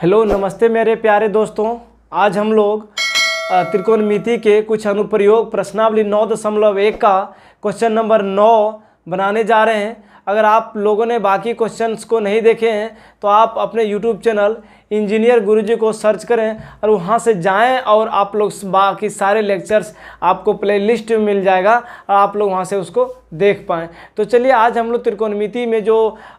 Hello नमस्ते मेरे प्यारे दोस्तों। आज हम लोग त्रिकोणमिति के कुछ अनुप्रयोग प्रश्नावली 9.1 का क्वेश्चन नंबर 9 बनाने जा रहे हैं। अगर आप लोगों ने बाकी क्वेश्चंस को नहीं देखे हैं तो आप अपने यूट्यूब चैनल इंजीनियर गुरुजी को सर्च करें और वहां से जाएं और आप लोग बाकी सारे लेक्चर्स आपको प्लेलिस्ट में मिल जाएगा और आप लोग वहां से उसको देख पाएँ। तो चलिए आज हम लोग त्रिकोणमिति में जो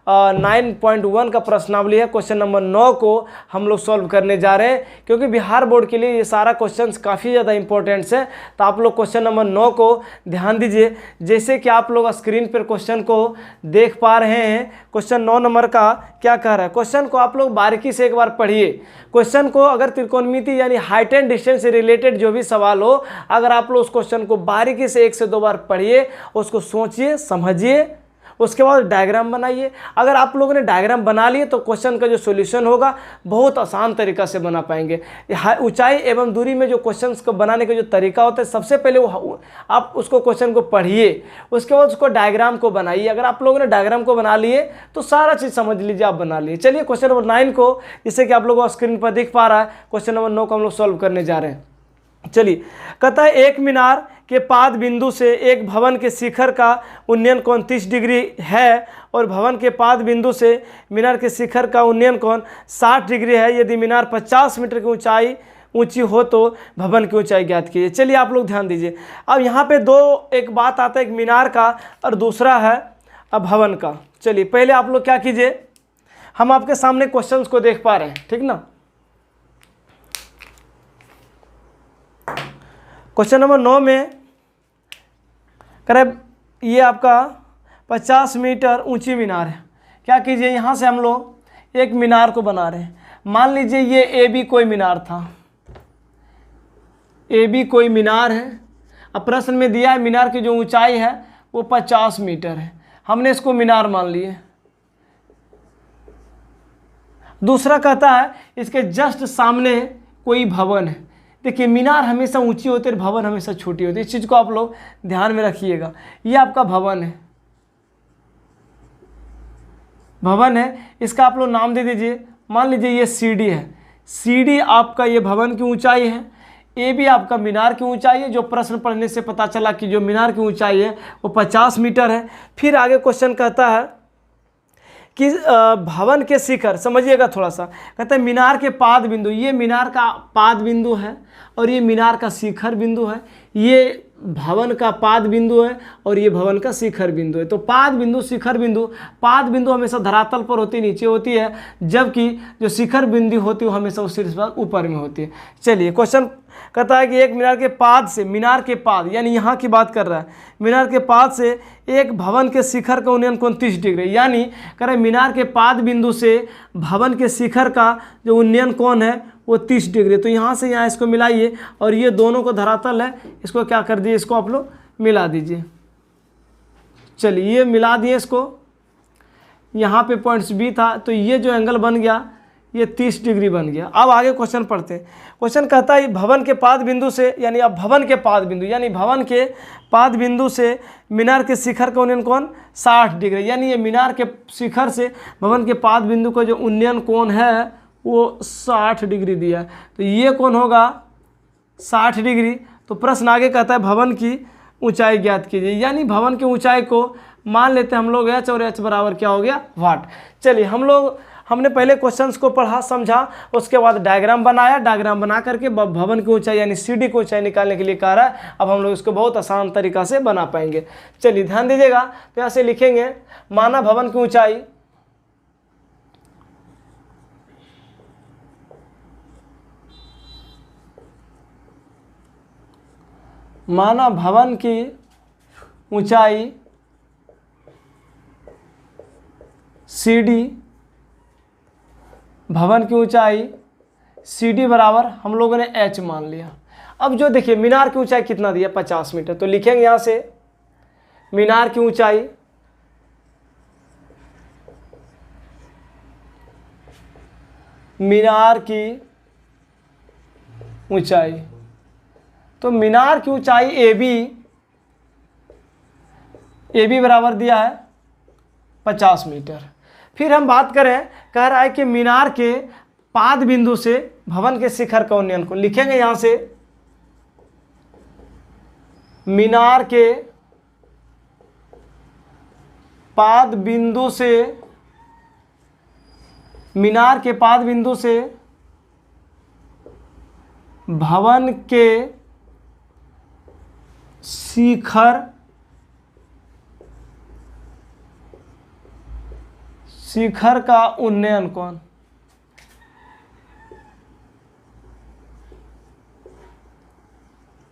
9.1 का प्रश्नावली है क्वेश्चन नंबर 9 को हम लोग सॉल्व करने जा रहे हैं, क्योंकि बिहार बोर्ड के लिए ये सारा क्वेश्चंस काफ़ी ज़्यादा इंपॉर्टेंट्स है। तो आप लोग क्वेश्चन नंबर 9 को ध्यान दीजिए। जैसे कि आप लोग स्क्रीन पर क्वेश्चन को देख पा रहे हैं, क्वेश्चन 9 नंबर का क्या कह रहा है। क्वेश्चन को आप लोग बारीकी से एक बार पढ़िए। क्वेश्चन को अगर त्रिकोणमिति यानी हाइट एंड डिस्टेंस से रिलेटेड जो भी सवाल हो, अगर आप लोग उस क्वेश्चन को बारीकी से 1 से 2 बार पढ़िए, उसको सोचिए समझिए, उसके बाद डायग्राम बनाइए। अगर आप लोगों ने डायग्राम बना लिए तो क्वेश्चन का जो सॉल्यूशन होगा बहुत आसान तरीका से बना पाएंगे। ऊंचाई एवं दूरी में जो क्वेश्चंस को बनाने का जो तरीका होता है, सबसे पहले वो आप उसको क्वेश्चन को पढ़िए, उसके बाद उसको डायग्राम को बनाइए। अगर आप लोगों ने डायग्राम को बना लिए तो सारा चीज़ समझ लीजिए आप बना लिए। चलिए क्वेश्चन नंबर 9 को, जैसे कि आप लोगों को स्क्रीन पर दिख पा रहा है, क्वेश्चन नंबर 9 को हम लोग सॉल्व करने जा रहे हैं। चलिए, कहता है एक मीनार के पाद बिंदु से एक भवन के शिखर का उन्नयन कोण 30 डिग्री है और भवन के पाद बिंदु से मीनार के शिखर का उन्नयन कोण 60 डिग्री है। यदि मीनार 50 मीटर की ऊंची हो तो भवन की ऊंचाई ज्ञात कीजिए। चलिए आप लोग ध्यान दीजिए। अब यहाँ पे एक बात आता है, एक मीनार का और दूसरा है अब भवन का। चलिए पहले आप लोग क्या कीजिए, हम आपके सामने क्वेश्चंस को देख पा रहे हैं, ठीक ना। क्वेश्चन नंबर 9 में करें ये आपका 50 मीटर ऊंची मीनार है। क्या कीजिए, यहाँ से हम लोग एक मीनार को बना रहे हैं। मान लीजिए ये ए बी कोई मीनार था, ए बी कोई मीनार है। अब प्रश्न में दिया है मीनार की जो ऊंचाई है वो 50 मीटर है। हमने इसको मीनार मान लिए। दूसरा कहता है इसके जस्ट सामने कोई भवन है। देखिए मीनार हमेशा ऊंची होती है, भवन हमेशा छोटी होती है। इस चीज़ को आप लोग ध्यान में रखिएगा। ये आपका भवन है, भवन है, इसका आप लोग नाम दे दीजिए। मान लीजिए ये सीढ़ी है, सीढ़ी आपका ये भवन की ऊंचाई है। ए भी आपका मीनार की ऊंचाई है। जो प्रश्न पढ़ने से पता चला कि जो मीनार की ऊंचाई है वो 50 मीटर है। फिर आगे क्वेश्चन कहता है कि भवन के शिखर, समझिएगा थोड़ा सा, कहते हैं मीनार के पाद बिंदु, ये मीनार का पाद बिंदु है और ये मीनार का शिखर बिंदु है। ये भवन का पाद बिंदु है और ये भवन का शिखर बिंदु है। तो पाद बिंदु शिखर बिंदु, पाद बिंदु हमेशा धरातल पर होती, नीचे होती है, जबकि जो शिखर बिंदु होती है वो हमेशा उस शीर्ष पर ऊपर में होती है। चलिए क्वेश्चन कहता है कि एक मीनार के पाद से, मीनार के पाद यानी यहाँ की बात कर रहा है, मीनार के पाद से एक भवन के शिखर का उन्नयन कोण 30 डिग्री, यानी कह रहे मीनार के पाद बिंदु से भवन के शिखर का जो उन्नयन कोण है वो 30 डिग्री। तो यहाँ से यहाँ इसको मिलाइए और ये दोनों को धरातल है, इसको क्या कर दिए, इसको आप लोग मिला दीजिए। चलिए ये मिला दिए इसको, यहाँ पे पॉइंट्स बी था तो ये जो एंगल बन गया ये 30 डिग्री बन गया। अब आगे क्वेश्चन पढ़ते हैं। क्वेश्चन कहता है भवन के पाद बिंदु से, यानी अब भवन के पाद बिंदु, यानी भवन के पाद बिंदु से मीनार के शिखर का उन्नयन कोण 60 डिग्री, यानी ये मीनार के शिखर से भवन के पाद बिंदु का जो उन्नयन कोण है वो 60 डिग्री दिया है। तो ये कौन होगा 60 डिग्री। तो प्रश्न आगे कहता है भवन की ऊंचाई ज्ञात कीजिए, यानी भवन की ऊंचाई को मान लेते हैं हम लोग h और h बराबर क्या हो गया वाट। चलिए हमने पहले क्वेश्चंस को पढ़ा समझा, उसके बाद डायग्राम बनाया, डायग्राम बना करके भवन की ऊंचाई यानी सीढ़ी की ऊंचाई निकालने के लिए कह रहा है। अब हम लोग इसको बहुत आसान तरीका से बना पाएंगे। चलिए ध्यान दीजिएगा। तो यहाँ से लिखेंगे माना भवन की ऊंचाई, माना भवन की ऊंचाई सीढ़ी, भवन की ऊंचाई सीढ़ी बराबर हम लोगों ने h मान लिया। अब जो देखिए मीनार की ऊंचाई कितना दिया 50 मीटर, तो लिखेंगे यहाँ से मीनार की ऊंचाई, मीनार की ऊंचाई, तो मीनार की ऊंचाई ए बी बराबर दिया है 50 मीटर। फिर हम बात करें, कह रहा है कि मीनार के पाद बिंदु से भवन के शिखर का उन्नयन कोण लिखेंगे। यहां से मीनार के पाद बिंदु से, मीनार के पाद बिंदु से भवन के शिखर का उन्नयन कोण।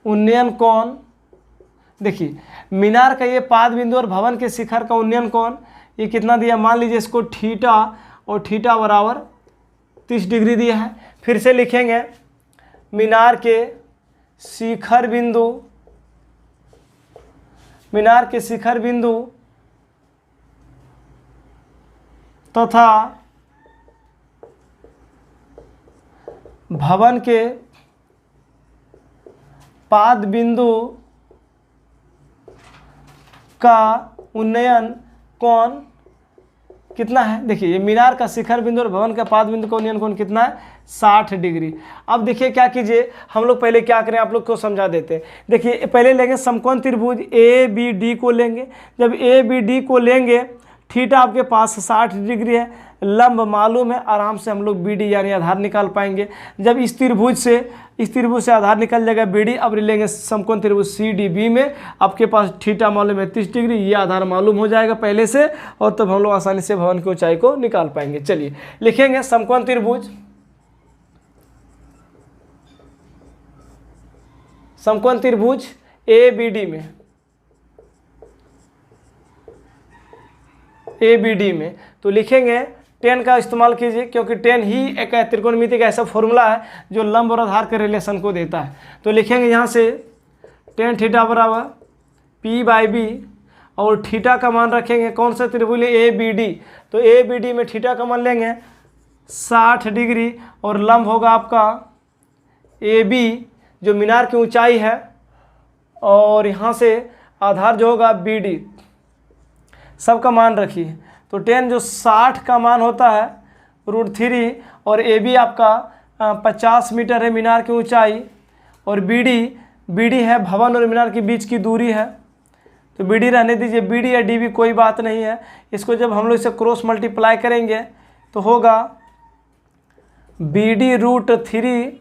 उन्नयन कोण देखिए, मीनार का ये पाद बिंदु और भवन के शिखर का उन्नयन कोण ये कितना दिया, मान लीजिए इसको थीटा और थीटा बराबर 30 डिग्री दिया है। फिर से लिखेंगे मीनार के शिखर बिंदु, मीनार के शिखर बिंदु तथा भवन के पाद बिंदु का उन्नयन कोण कितना है। देखिए ये मीनार का शिखर बिंदु और भवन का पाद बिंदु का उन्नयन कोण कितना है, 60 डिग्री। अब देखिए क्या कीजिए, हम लोग पहले क्या करें, आप लोग को समझा देते हैं। देखिए पहले लेंगे समकोण त्रिभुज ए बी डी को लेंगे। जब ए बी डी को लेंगे, थीटा आपके पास 60 डिग्री है, लंब मालूम है, आराम से हम लोग बी डी यानी आधार निकाल पाएंगे। जब इस त्रिभुज से आधार निकल जाएगा बी डी, अब लेंगे समकोण त्रिभुज सी डी बी में, आपके पास थीटा मालूम है 30 डिग्री, ये आधार मालूम हो जाएगा पहले से, और तब हम लोग आसानी से भवन की ऊंचाई को निकाल पाएंगे। चलिए लिखेंगे समकोण त्रिभुज, समकोण त्रिभुज ए बी डी में, ए बी डी में तो लिखेंगे टेन का इस्तेमाल कीजिए, क्योंकि टेन ही एक त्रिकोणमिति का ऐसा फॉर्मूला है जो लंब और आधार के रिलेशन को देता है। तो लिखेंगे यहाँ से टेन थीटा बराबर पी बाई बी, और थीटा का मान रखेंगे कौन सा त्रिभुज ए बी डी, तो ए बी डी में थीटा का मान लेंगे 60 डिग्री, और लंब होगा आपका ए बी जो मीनार की ऊंचाई है, और यहाँ से आधार जो होगा बी डी, सबका मान रखिए। तो टेन जो 60 का मान होता है √3, और ए बी आपका 50 मीटर है मीनार की ऊंचाई, और बी डी है भवन और मीनार के बीच की दूरी है, तो बी डी रहने दीजिए, बी डी या डी बी कोई बात नहीं है। इसको जब हम लोग इसे क्रॉस मल्टीप्लाई करेंगे तो होगा बी डी √3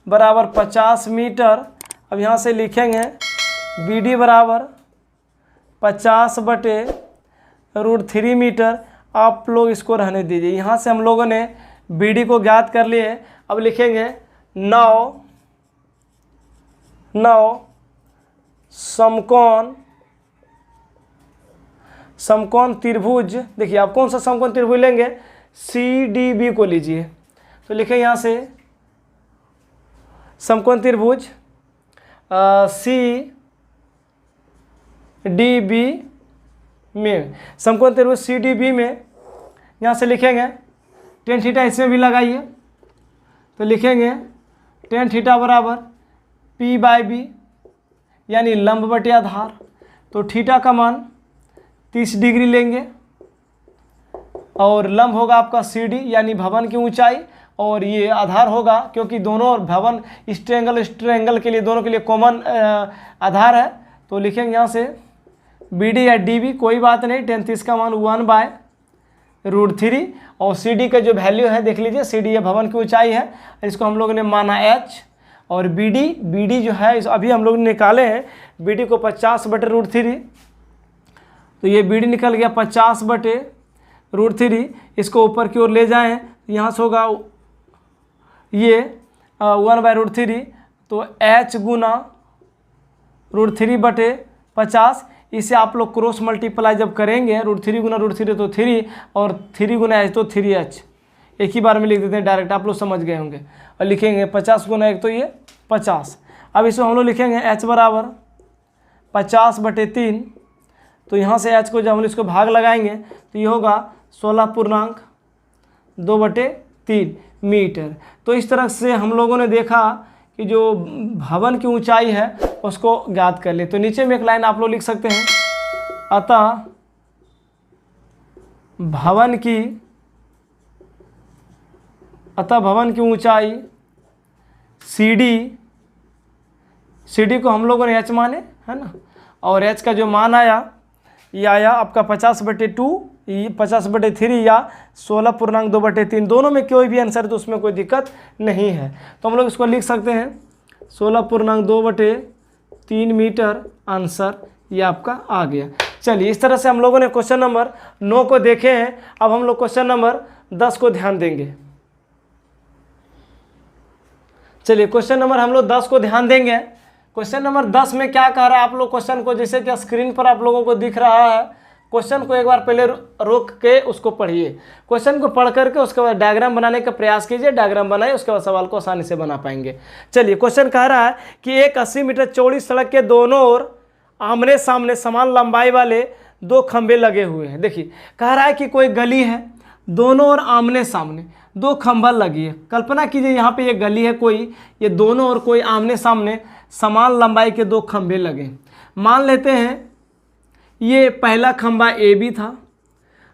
बराबर 50 मीटर। अब यहाँ से लिखेंगे बी डी बराबर 50 बटे √3 मीटर। आप लोग इसको रहने दीजिए। यहाँ से हम लोगों ने बी डी को ज्ञात कर लिए। अब लिखेंगे 9 समकोण त्रिभुज। देखिए आप कौन सा समकोण त्रिभुज लेंगे, सी डी बी को लीजिए। तो लिखें यहाँ से समकोण त्रिभुज सी डी बी में, समकोण त्रिभुज सी डी बी में यहाँ से लिखेंगे टेन थीटा, इसमें भी लगाइए। तो लिखेंगे टेन थीटा बराबर पी बाई बी यानी लंब बटे आधार। तो थीटा का मान 30 डिग्री लेंगे, और लंब होगा आपका सी डी यानी भवन की ऊंचाई, और ये आधार होगा क्योंकि दोनों भवन इस ट्रायंगल के लिए दोनों के लिए कॉमन आधार है। तो लिखेंगे यहाँ से बी डी या डी बी कोई बात नहीं, टेन 30 का मान 1/√3, और सी डी का जो वैल्यू है देख लीजिए, सी डी ये भवन की ऊंचाई है, इसको हम लोगों ने माना h, और बी डी जो है अभी हम लोग निकाले हैं बी डी को 50 बटे √3, तो ये बी डी निकल गया 50 बटे √3। इसको ऊपर की ओर ले जाएं, यहाँ से होगा ये 1/√3, तो h गुना √3 बटे 50। इसे आप लोग क्रॉस मल्टीप्लाई जब करेंगे, √3 गुना √3 तो 3, और 3 गुना h तो 3h, एक ही बार में लिख देते हैं डायरेक्ट, आप लोग समझ गए होंगे। और लिखेंगे 50 गुना 1 तो ये 50। अब इसको हम लोग लिखेंगे h बराबर 50 बटे 3, तो यहाँ से h को जब हम इसको भाग लगाएंगे तो ये होगा 16.2/3 मीटर। तो इस तरह से हम लोगों ने देखा कि जो भवन की ऊंचाई है उसको ज्ञात कर ले। तो नीचे में एक लाइन आप लोग लिख सकते हैं, अतः भवन की अतः भवन की ऊंचाई CD को हम लोगों ने h माने, है ना, और h का जो मान आया ये आया आपका 50/2, 50/3 या 16.2/3, दोनों में कोई भी आंसर तो उसमें कोई दिक्कत नहीं है। तो हम लोग इसको लिख सकते हैं 16.2/3 मीटर आंसर ये आपका आ गया। चलिए, इस तरह से हम लोगों ने क्वेश्चन नंबर 9 को देखे हैं। अब हम लोग क्वेश्चन नंबर 10 को ध्यान देंगे। चलिए, क्वेश्चन नंबर हम लोग 10 को ध्यान देंगे। क्वेश्चन नंबर 10 में क्या कह रहा है, आप लोग क्वेश्चन को जैसे कि स्क्रीन पर आप लोगों को दिख रहा है, क्वेश्चन को एक बार पहले रोक के उसको पढ़िए। क्वेश्चन को पढ़ करके उसके बाद डायग्राम बनाने का प्रयास कीजिए, डायग्राम बनाइए, उसके बाद सवाल को आसानी से बना पाएंगे। चलिए, क्वेश्चन कह रहा है कि एक 80 मीटर चौड़ी सड़क के दोनों ओर आमने सामने समान लंबाई वाले 2 खंभे लगे हुए हैं। देखिए, कह रहा है कि कोई गली है, दोनों ओर आमने सामने 2 खंभा लगी है। कल्पना कीजिए यहाँ पे ये गली है कोई, ये दोनों ओर कोई आमने सामने समान लंबाई के 2 खंभे लगे। मान लेते हैं ये पहला खंभा AB था,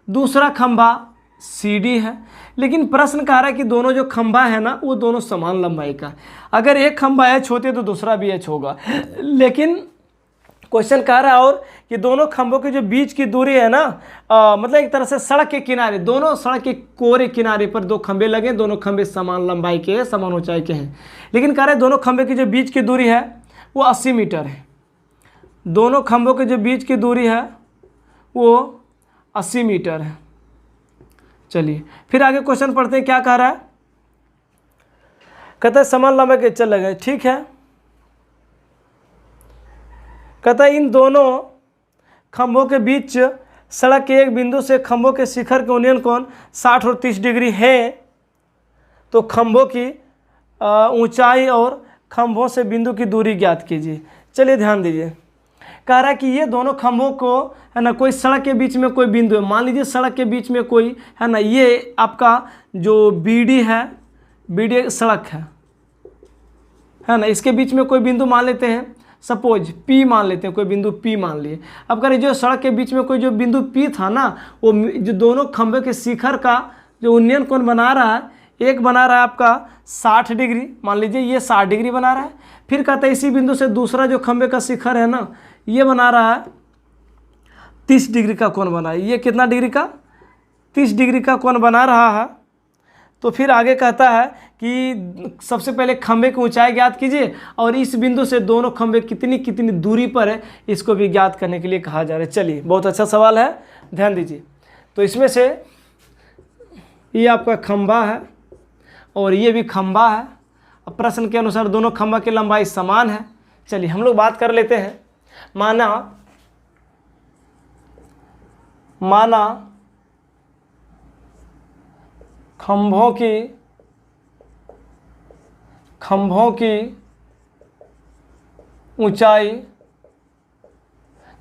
दूसरा खंभा CD है, लेकिन प्रश्न कह रहा है कि दोनों जो खंभा है ना वो दोनों समान लंबाई का। अगर एक खंभा H होती है तो दूसरा भी H होगा, लेकिन क्वेश्चन कह रहा है और कि दोनों खंभों के जो बीच की दूरी है ना, मतलब एक तरह से सड़क के किनारे, दोनों सड़क के कोरे किनारे पर 2 खंभे लगे, दोनों खंभे समान लंबाई के हैं, समान ऊंचाई के हैं। लेकिन कह रहे हैं दोनों खंभे की जो बीच की दूरी है वो 80 मीटर है। दोनों खंभों के जो बीच की दूरी है वो 80 मीटर है। चलिए, फिर आगे क्वेश्चन पढ़ते हैं, क्या कह रहा है। कहता है समान लंबाई के चल लगे, ठीक है। कहता है इन दोनों खंभों के बीच सड़क के एक बिंदु से खंभों के शिखर के उन्नयन कोण 60 और 30 डिग्री है, तो खंभों की ऊंचाई और खंभों से बिंदु की दूरी ज्ञात कीजिए। चलिए, ध्यान दीजिए, कह रहा है कि ये दोनों खंभों को, है ना, कोई सड़क के बीच में कोई बिंदु है। मान लीजिए सड़क के बीच में कोई, है ना, ये आपका जो BD है, BD सड़क है ना, इसके बीच में कोई बिंदु मान लेते हैं, सपोज P मान लेते हैं, कोई बिंदु P मान लिए। अब कह रहे जो सड़क के बीच में कोई जो बिंदु P था ना, वो जो दोनों खंभे के शिखर का जो उन्नयन कोण बना रहा है, एक बना रहा है आपका 60 डिग्री, मान लीजिए ये 60 डिग्री बना रहा है। फिर कहता है इसी बिंदु से दूसरा जो खंभे का शिखर है ना, ये बना रहा है 30 डिग्री का कोण बना है। ये कितना डिग्री का, 30 डिग्री का कोण बना रहा है। तो फिर आगे कहता है कि सबसे पहले खंभे की ऊंचाई ज्ञात कीजिए और इस बिंदु से दोनों खंभे कितनी कितनी दूरी पर है इसको भी ज्ञात करने के लिए कहा जा रहा है। चलिए, बहुत अच्छा सवाल है, ध्यान दीजिए। तो इसमें से ये आपका खंभा है और ये भी खंभा है। अब प्रश्न के अनुसार दोनों खंभा की लंबाई समान है। चलिए, हम लोग बात कर लेते हैं। माना खंभों की ऊंचाई,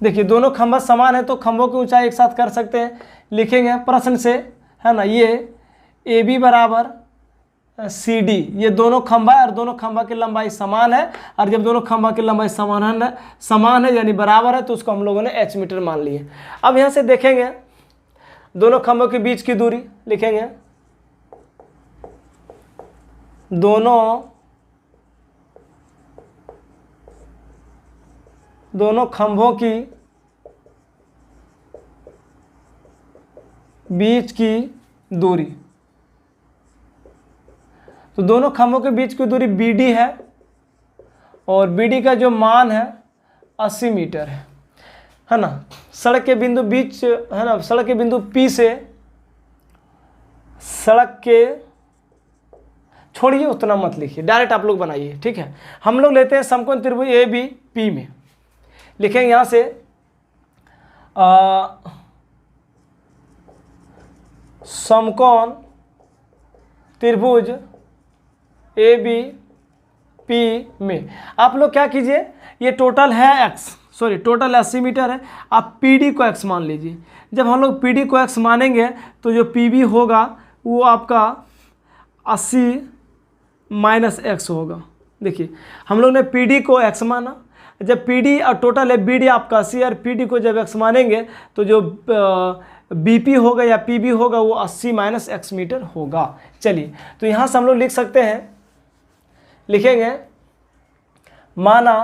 देखिए दोनों खंभा समान है तो खंभों की ऊंचाई एक साथ कर सकते हैं, लिखेंगे प्रश्न से, है ना। ये AB बराबर CD, ये दोनों खंभा है और दोनों खंभा की लंबाई समान है। और जब दोनों खंभा की लंबाई समान है यानी बराबर है, तो उसको हम लोगों ने H मीटर मान लिए। अब यहाँ से देखेंगे दोनों खंभों के बीच की दूरी, लिखेंगे दोनों खंभों की बीच की दूरी, तो दोनों खंभों के बीच की दूरी BD है और BD का जो मान है 80 मीटर है ना। सड़क के बिंदु बीच, है ना, सड़क के बिंदु P से सड़क के, छोड़िए उतना मत लिखिए, डायरेक्ट आप लोग बनाइए, ठीक है। हम लोग लेते हैं समकोण त्रिभुज ABP में, लिखेंगे यहाँ से समकोण त्रिभुज ABP में आप लोग क्या कीजिए, ये टोटल है टोटल 80 मीटर है, आप PD को x मान लीजिए। जब हम लोग PD को x मानेंगे तो जो PB होगा वो आपका 80 माइनस x होगा। देखिए, हम लोग ने PD को x माना, जब PD और टोटल है BD आपका 80 और PD को जब x मानेंगे तो जो बीपी होगा या पीबी होगा वो 80 माइनस एक्स मीटर होगा। चलिए तो यहाँ से हम लोग लिख सकते हैं, लिखेंगे माना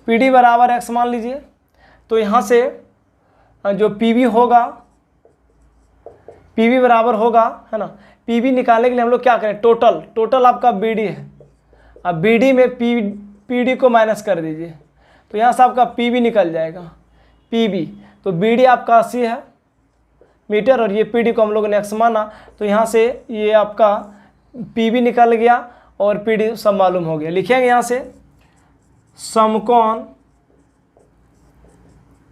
पीडी बराबर एक्स मान लीजिए। तो यहाँ से जो पीबी होगा, पीबी बराबर होगा, है ना, पीबी निकालने के लिए हम लोग क्या करें, टोटल आपका बीडी है। अब बीडी में पीडी को माइनस कर दीजिए तो यहाँ से आपका पीबी निकल जाएगा, पीबी। तो बीडी आपका 80 है मीटर और ये पीडी को हम लोगों ने एक्स माना, तो यहाँ से ये आपका पीबी निकल गया और पीडी सब मालूम हो गया। लिखेंगे यहाँ से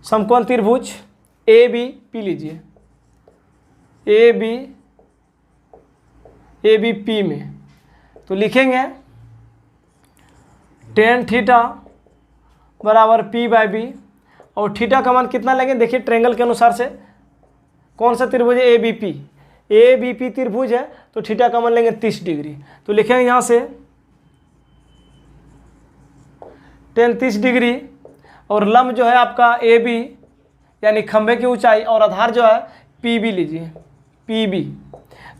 समकोण त्रिभुज ए बी पी लीजिए, ए बी पी में। तो लिखेंगे tan थीटा बराबर पी बाई बी, और थीटा का मान कितना लेंगे, देखिए ट्रायंगल के अनुसार से कौन सा त्रिभुज है, ए बी पी त्रिभुज है, तो थीटा का मान लेंगे 30 डिग्री। तो लिखेंगे यहाँ से tan 30 डिग्री, और लंब जो है आपका ए बी यानी खंभे की ऊंचाई, और आधार जो है पी बी लीजिए, पी बी।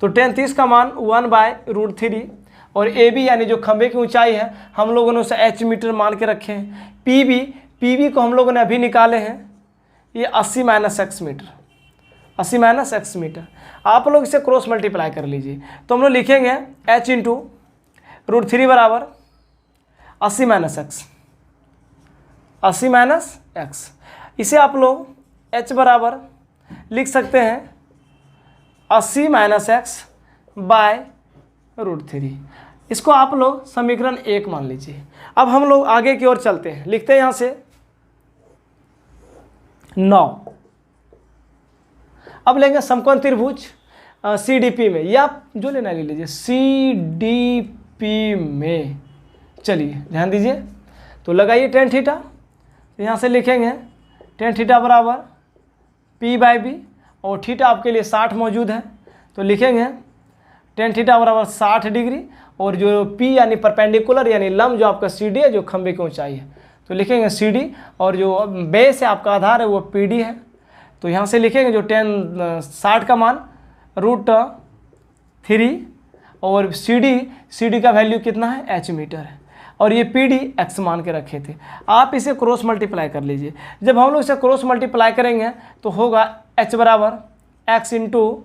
तो tan 30 का मान 1/√3, और ए बी यानी जो खंभे की ऊंचाई है हम लोगों ने उसे एच मीटर मान के रखे हैं। पी बी को हम लोगों ने अभी निकाले हैं, ये 80 minus x metre, 80 minus x metre. आप लोग इसे क्रॉस मल्टीप्लाई कर लीजिए, तो हम लोग लिखेंगे h इंटू √3 बराबर 80 माइनस एक्स, 80 माइनस एक्स। इसे आप लोग h बराबर लिख सकते हैं 80 माइनस एक्स बाय √3। इसको आप लोग समीकरण 1 मान लीजिए। अब हम लोग आगे की ओर चलते हैं, लिखते हैं यहाँ से 9। अब लेंगे समकोण त्रिभुज CDP में, या आप जो लेना ले लीजिए, CDP में। चलिए ध्यान दीजिए, तो लगाइए tan थीटा, तो यहाँ से लिखेंगे tan थीटा बराबर P बाई बी, और थीटा आपके लिए 60 मौजूद है, तो लिखेंगे tan थीटा बराबर 60 डिग्री, और जो P यानी परपेंडिकुलर यानी लंब जो आपका CD है, जो खंभे की ऊंचाई है, तो लिखेंगे CD, और जो बेस है आपका आधार है वो PD है। तो यहाँ से लिखेंगे जो tan 60 का मान √3, और CD का वैल्यू कितना है, h मीटर है, और ये PD x मान के रखे थे। आप इसे क्रॉस मल्टीप्लाई कर लीजिए। जब हम लोग इसे क्रॉस मल्टीप्लाई करेंगे तो होगा h बराबर x इंटू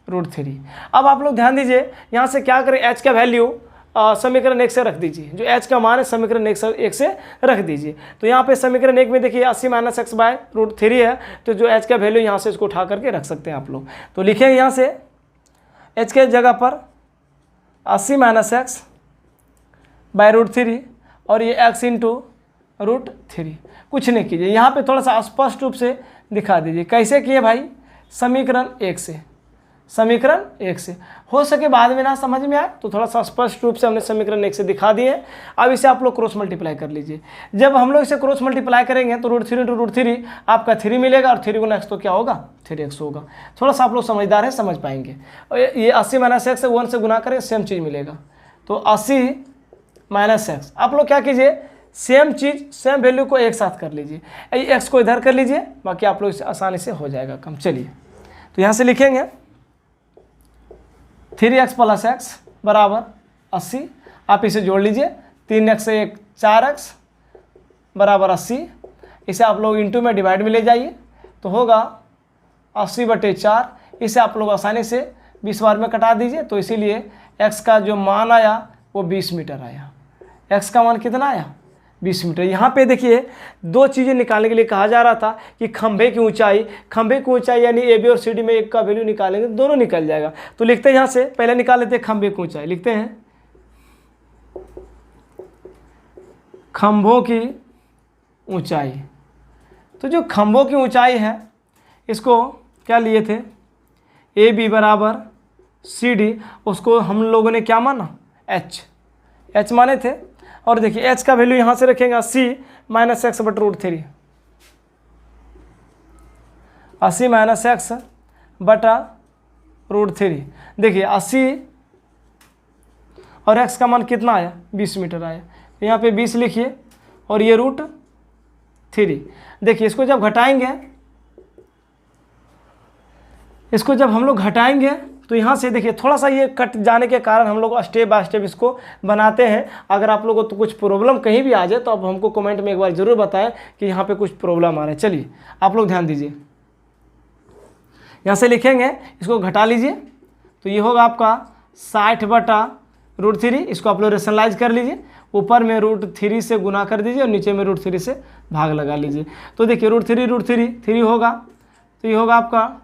√3। अब आप लोग ध्यान दीजिए, यहाँ से क्या करें, h का वैल्यू समीकरण 1 से रख दीजिए, जो h का मान है समीकरण 1 से रख दीजिए। तो यहाँ पे समीकरण 1 में देखिए 80 माइनस एक्स बाय √3 है, तो जो h का वैल्यू यहाँ से इसको उठा करके रख सकते हैं आप लोग। तो लिखेंगे यहाँ से h के जगह पर 80 माइनस एक्स बाय √3, और ये x इंटू √3। कुछ नहीं कीजिए, यहाँ पे थोड़ा सा स्पष्ट रूप से दिखा दीजिए। कैसे किए भाई, समीकरण 1 से, समीकरण 1 से। हो सके बाद में ना समझ में आए तो थोड़ा सा स्पष्ट रूप से हमने समीकरण 1 से दिखा दिए। अब इसे आप लोग क्रॉस मल्टीप्लाई कर लीजिए। जब हम लोग इसे क्रॉस मल्टीप्लाई करेंगे तो √3 इंटू √3 आपका 3 मिलेगा, और 3 गुना x तो क्या होगा, 3x होगा। थोड़ा सा आप लोग समझदार हैं, समझ पाएंगे। और ये 80 माइनस एक्स 1 से गुना करें, सेम चीज़ मिलेगा। तो 80 माइनस एक्स, आप लोग क्या कीजिए, सेम चीज़ सेम वैल्यू को एक साथ कर लीजिए, एक्स को इधर कर लीजिए, बाकी आप लोग इसे आसानी से हो जाएगा कम। चलिए तो यहाँ से लिखेंगे 3x प्लस x बराबर 80। आप इसे जोड़ लीजिए, 3x से 1 4x बराबर 80। इसे आप लोग इंटू में डिवाइड में ले जाइए, तो होगा 80/4। इसे आप लोग आसानी से 20 बार में कटा दीजिए, तो इसीलिए x का जो मान आया वो 20 मीटर आया। x का मान कितना आया, 20 मीटर। यहाँ पे देखिए दो चीज़ें निकालने के लिए कहा जा रहा था कि खंभे की ऊंचाई यानी ए बी और सी डी में एक का वैल्यू निकालेंगे, दोनों निकल जाएगा। तो लिखते हैं यहाँ से, पहले निकाल लेते हैं खंभे की ऊंचाई। लिखते हैं खंभों की ऊंचाई। तो जो खंभों की ऊंचाई है इसको क्या लिए थे, ए बी बराबर सी डी, उसको हम लोगों ने क्या माना, एच माने थे। और देखिए h का वैल्यू यहाँ से रखेंगे 80 minus x but √3, 80 minus x बटा √3। देखिए 80 और x का मान कितना आया, 20 मीटर आया। तो यहाँ पे 20 लिखिए, और ये 3। देखिए इसको जब घटाएंगे, इसको जब हम लोग घटाएंगे तो यहाँ से देखिए थोड़ा सा ये कट जाने के कारण हम लोग स्टेप बाय स्टेप इसको बनाते हैं। अगर आप लोगों को तो कुछ प्रॉब्लम कहीं भी आ जाए तो आप हमको कमेंट में एक बार ज़रूर बताएं कि यहाँ पे कुछ प्रॉब्लम आ रहा है। चलिए आप लोग ध्यान दीजिए, यहाँ से लिखेंगे, इसको घटा लीजिए तो ये होगा आपका 60/√3। इसको आप लोग रेशनलाइज कर लीजिए, ऊपर में √3 से गुना कर दीजिए और नीचे में √3 से भाग लगा लीजिए। तो देखिए √3 होगा तो ये होगा आपका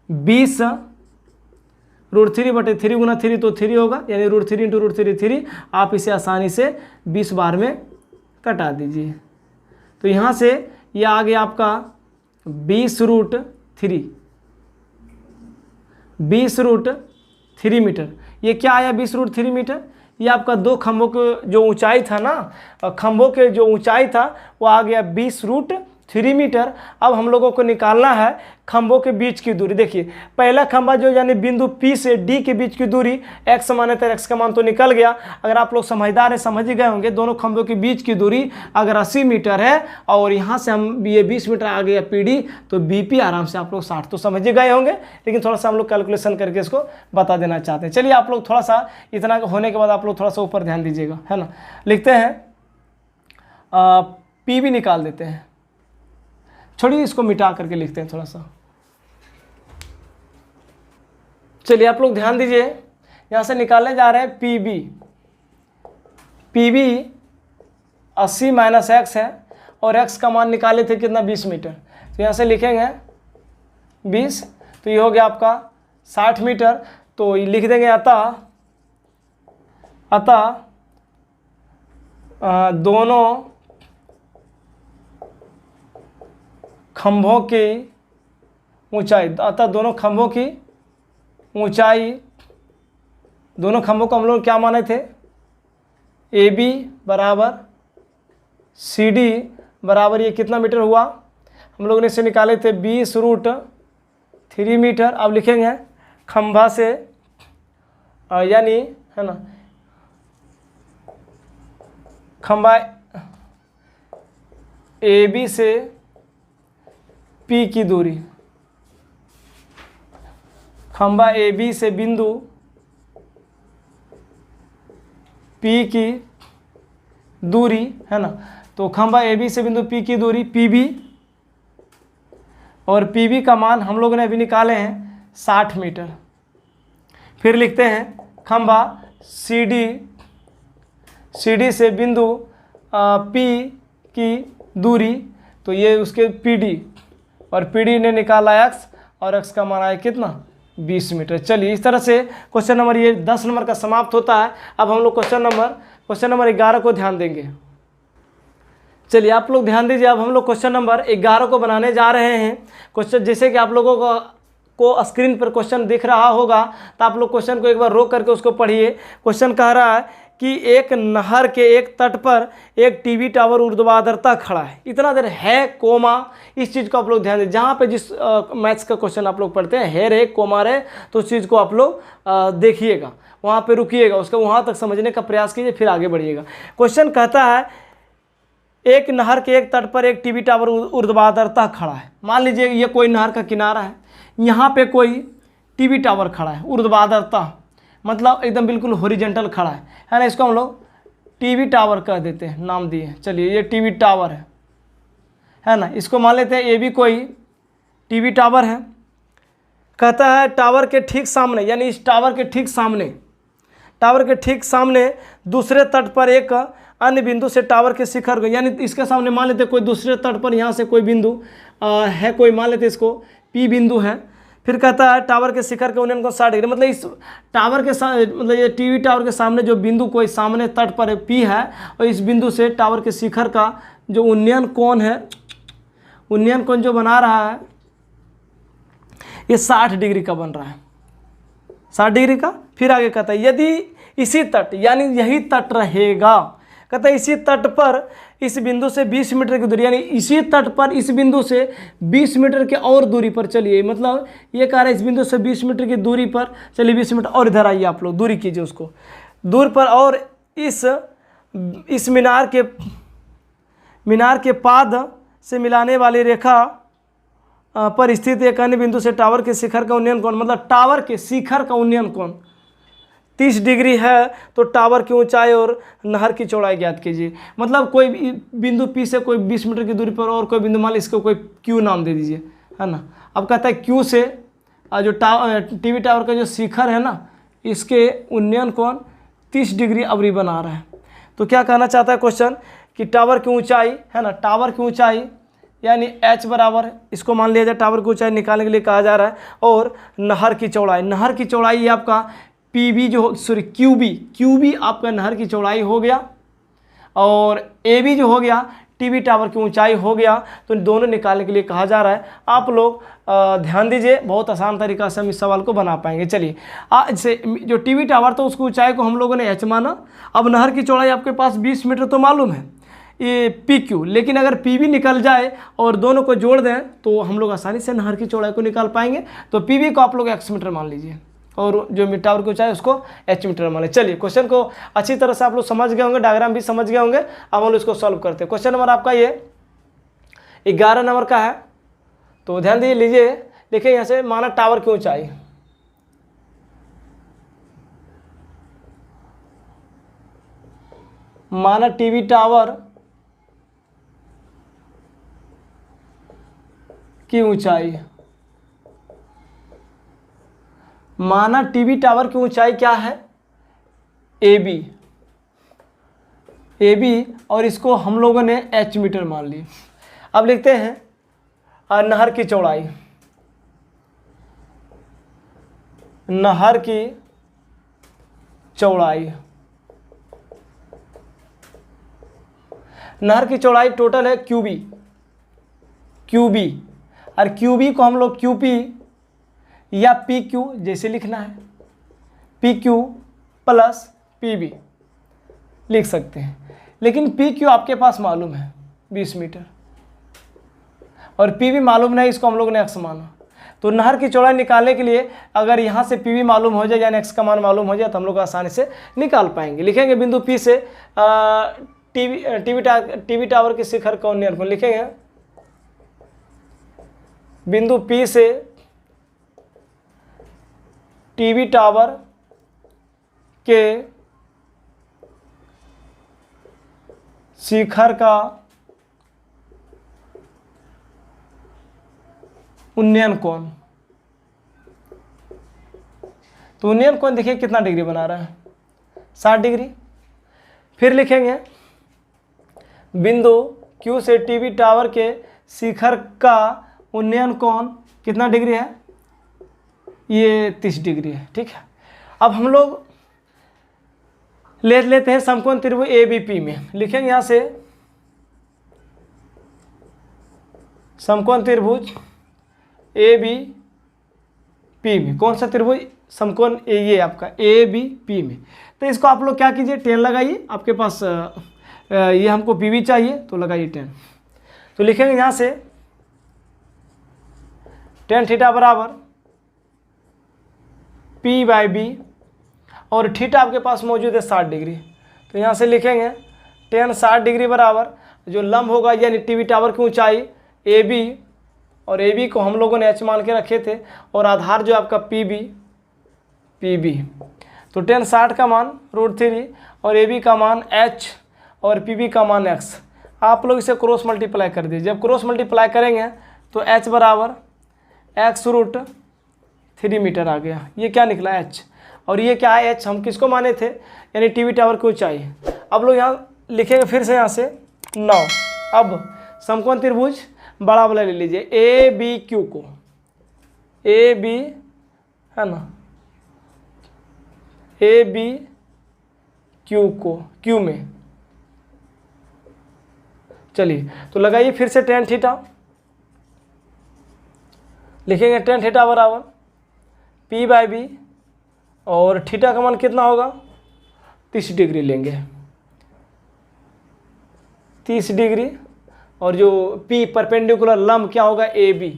20 √3/3 गुना 3 तो 3 होगा, यानी √3 × √3 3। आप इसे आसानी से 20 बार में कटा दीजिए। तो यहाँ से ये आ गया आपका 20√3 मीटर। ये क्या आया 20√3 मीटर? ये आपका 2 खंभों के जो ऊंचाई था ना, खंभों के जो ऊंचाई था वो आ गया 20√3 मीटर। अब हम लोगों को निकालना है खंभों के बीच की दूरी। देखिए पहला खंभा जो यानी बिंदु P से D के बीच की दूरी x माने तो x का मान तो निकल गया। अगर आप लोग समझदार हैं समझ ही गए होंगे, दोनों खंभों के बीच की दूरी अगर 80 मीटर है और यहाँ से हम ये 20 मीटर आ गया PD, तो BP आराम से आप लोग 60 तो समझ ही गए होंगे। लेकिन थोड़ा सा हम लोग कैलकुलेशन करके इसको बता देना चाहते हैं। चलिए आप लोग थोड़ा सा इतना होने के बाद आप लोग थोड़ा सा ऊपर ध्यान दीजिएगा, है ना। लिखते हैं PB निकाल देते हैं, छोड़िए इसको मिटा करके लिखते हैं थोड़ा सा। चलिए आप लोग ध्यान दीजिए, यहाँ से निकालने जा रहे हैं PB 80 - x है और x का मान निकाले थे कितना 20 मीटर। तो यहाँ से लिखेंगे 20, तो ये हो गया आपका 60 मीटर। तो ये लिख देंगे अतः दोनों खंभों की ऊंचाई, अतः दोनों खंभों की ऊंचाई, दोनों खंभों को हम लोग क्या माने थे, AB = CD बराबर ये कितना मीटर हुआ, हम लोगों ने इसे निकाले थे 20√3 मीटर। अब लिखेंगे खंभा से यानी, है ना, खंभा AB से P की दूरी, खंभा AB से बिंदु P की दूरी, है ना। तो खंभा AB से बिंदु P की दूरी PB, और PB का मान हम लोगों ने अभी निकाले हैं 60 मीटर। फिर लिखते हैं खंभा CD से बिंदु P की दूरी, तो ये उसके PD, और PD ने निकाला x और x का मान आया कितना 20 मीटर। चलिए इस तरह से क्वेश्चन नंबर ये 10 नंबर का समाप्त होता है। अब हम लोग क्वेश्चन नंबर 11 को ध्यान देंगे। चलिए आप लोग ध्यान दीजिए, अब हम लोग क्वेश्चन नंबर 11 को बनाने जा रहे हैं। क्वेश्चन जैसे कि आप लोगों को स्क्रीन पर क्वेश्चन दिख रहा होगा, तो आप लोग क्वेश्चन को एक बार रोक करके उसको पढ़िए। क्वेश्चन कह रहा है कि एक नहर के एक तट पर एक टीवी टावर ऊर्ध्वाधरता खड़ा है, इतना देर है कोमा। इस चीज़ को आप लोग ध्यान दें, जहाँ पे जिस मैथ्स का क्वेश्चन आप लोग पढ़ते हैं है रे कोमा रे, तो उस चीज़ को आप लोग देखिएगा, वहाँ पे रुकिएगा, उसका वहाँ तक समझने का प्रयास कीजिए, फिर आगे बढ़िएगा। क्वेश्चन कहता है एक नहर के एक तट पर एक टीवी टावर ऊर्ध्वाधरता खड़ा है। मान लीजिए ये कोई नहर का किनारा है, यहाँ पे कोई टीवी टावर खड़ा है, ऊर्ध्वाधरता मतलब एकदम बिल्कुल हॉरिजॉन्टल खड़ा है ना। इसको हम लोग टीवी टावर कह देते हैं, नाम दिए। चलिए ये टीवी टावर है ना। इसको मान लेते हैं ये भी कोई टीवी टावर है। कहता है टावर के ठीक सामने, यानी इस टावर के ठीक सामने दूसरे तट पर एक अन्य बिंदु से टावर के शिखर को, यानी इसके सामने मान लेते कोई दूसरे तट पर यहाँ से कोई बिंदु है, कोई मान लेते इसको P बिंदु है। फिर कहता है टावर के शिखर के उन्नयन को 60 डिग्री, मतलब इस टावर के मतलब ये टीवी टावर के सामने जो बिंदु कोई सामने तट पर P है, और इस बिंदु से टावर के शिखर का जो उन्नयन कोण है, उन्नयन कोण जो बना रहा है ये 60 डिग्री का बन रहा है, 60 डिग्री का। फिर आगे कहता है यदि इसी तट, यानी यही तट रहेगा, कहता है इसी तट पर इस बिंदु से 20 मीटर की दूरी, यानी इसी तट पर इस बिंदु से 20 मीटर के और दूरी पर, चलिए मतलब ये कह रहा है इस बिंदु से 20 मीटर की दूरी पर, चलिए 20 मीटर और इधर आइए आप लोग, दूरी कीजिए उसको दूर पर, और इस मीनार के मीनार के पाद से मिलाने वाली रेखा पर स्थित एक अन्य बिंदु से टावर के शिखर का उन्नयन कोण, मतलब टावर के शिखर का उन्नयन कोण 30 डिग्री है, तो टावर की ऊंचाई और नहर की चौड़ाई ज्ञात कीजिए। मतलब कोई बिंदु पी से कोई 20 मीटर की दूरी पर और कोई बिंदु, मान लीजिए इसको कोई क्यू नाम दे दीजिए, है ना। अब कहता है क्यू से जो टीवी टावर का जो शिखर है ना, इसके उन्नयन कोण 30 डिग्री अवरी बना रहा है। तो क्या कहना चाहता है क्वेश्चन कि टावर की ऊंचाई, है ना, टावर की ऊंचाई यानी h बराबर, इसको मान लिया जाए टावर की ऊंचाई निकालने के लिए कहा जा रहा है, और नहर की चौड़ाई, नहर की चौड़ाई ये आपका पीबी जो सॉरी क्यूबी आपका नहर की चौड़ाई हो गया, और एबी जो हो गया टीवी टावर की ऊंचाई हो गया। तो दोनों निकालने के लिए कहा जा रहा है। आप लोग ध्यान दीजिए, बहुत आसान तरीका से हम इस सवाल को बना पाएंगे। चलिए जैसे जो टीवी टावर था उसकी ऊंचाई को हम लोगों ने h माना। अब नहर की चौड़ाई आपके पास 20 मीटर तो मालूम है, ये पी क्यू, लेकिन अगर पी भी निकल जाए और दोनों को जोड़ दें तो हम लोग आसानी से नहर की चौड़ाई को निकाल पाएंगे। तो पी वी को आप लोग x मीटर मान लीजिए और जो टावर की ऊंचाई उसको h मीटर मान लीजिए। चलिए क्वेश्चन को अच्छी तरह से आप लोग समझ गए होंगे, डायग्राम भी समझ गए होंगे। अब हम लोग इसको सॉल्व करते हैं। क्वेश्चन नंबर आपका ये 11 नंबर का है, तो ध्यान दीजिए, लीजिए, देखिए यहाँ से माना टावर की ऊंचाई, माना टीवी टावर की ऊंचाई, माना टीवी टावर की ऊंचाई क्या है AB, और इसको हम लोगों ने h मीटर मान ली। अब लिखते हैं नहर की चौड़ाई, नहर की चौड़ाई, नहर की चौड़ाई टोटल है क्यूबी, और क्यूबी को हम लोग क्यूपी या पी क्यू जैसे लिखना है, P Q plus P B लिख सकते हैं। लेकिन पी क्यू आपके पास मालूम है 20 मीटर, और पी बी मालूम नहीं, इसको हम लोग ने x माना। तो नहर की चौड़ाई निकालने के लिए अगर यहाँ से पी बी मालूम हो जाए यानी x का मान मालूम हो जाए तो हम लोग आसानी से निकाल पाएंगे। लिखेंगे बिंदु P से टीवी टावर के शिखर का उन्नयन कोण, लिखेंगे बिंदु P से टीवी टावर के शिखर का उन्नयन कोण। तो उन्नयन कोण देखिए कितना डिग्री बना रहा है, 60 डिग्री। फिर लिखेंगे बिंदु Q से टीवी टावर के शिखर का उन्नयन कोण कितना डिग्री है, ये 30 डिग्री है, ठीक है। अब हम लोग ले लेते हैं समकोण त्रिभुज ABP में, लिखेंगे यहाँ से समकोण त्रिभुज ABP में, कौन सा त्रिभुज, समकोण ये आपका ABP में। तो इसको आप लोग क्या कीजिए, 10 लगाइए, आपके पास ये हमको PB चाहिए तो लगाइए 10। तो लिखेंगे यहाँ से tan थीटा बराबर P/B, और थीटा आपके पास मौजूद है 60 डिग्री। तो यहाँ से लिखेंगे tan 60 डिग्री बराबर जो लंब होगा यानी टीवी टावर की ऊंचाई AB, और AB को हम लोगों ने h मान के रखे थे, और आधार जो आपका PB। तो tan 60 का मान √3 और AB का मान h और PB का मान x। आप लोग इसे क्रॉस मल्टीप्लाई कर दीजिए। जब क्रॉस मल्टीप्लाई करेंगे तो h बराबर x√3 मीटर आ गया। ये क्या निकला h, और ये क्या है h, हम किसको माने थे, यानी टीवी टावर की ऊंचाई। अब लोग यहाँ लिखेंगे फिर से यहाँ से 9। अब समकोण त्रिभुज बड़ा वाला ले लीजिए ABQ को, AB है ना, ABQ को Q में। चलिए तो लगाइए फिर से tan थीटा, लिखेंगे tan थीटा बराबर P/B, और थीटा का मान कितना होगा 30 डिग्री लेंगे, 30 डिग्री, और जो P परपेंडिकुलर लंब क्या होगा AB,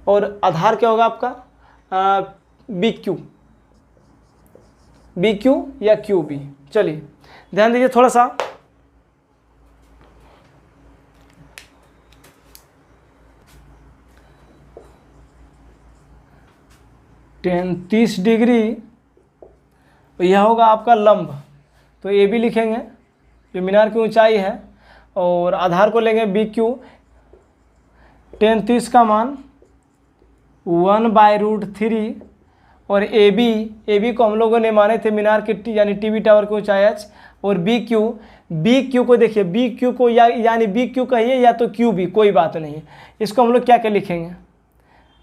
और आधार क्या होगा आपका BQ या QB। चलिए ध्यान दीजिए थोड़ा सा, 30 डिग्री, तो यह होगा आपका लंब, तो ए बी लिखेंगे जो मीनार की ऊंचाई है, और आधार को लेंगे बी क्यू, 30 का मान 1/√3, और ए बी को हम लोगों ने माने थे मीनार की यानी टीवी टावर की ऊंचाई एच, और बी क्यू को देखिए, बी क्यू को यानी बी क्यू कहिए या तो क्यू बी, कोई बात नहीं है, इसको हम लोग क्या क्या लिखेंगे,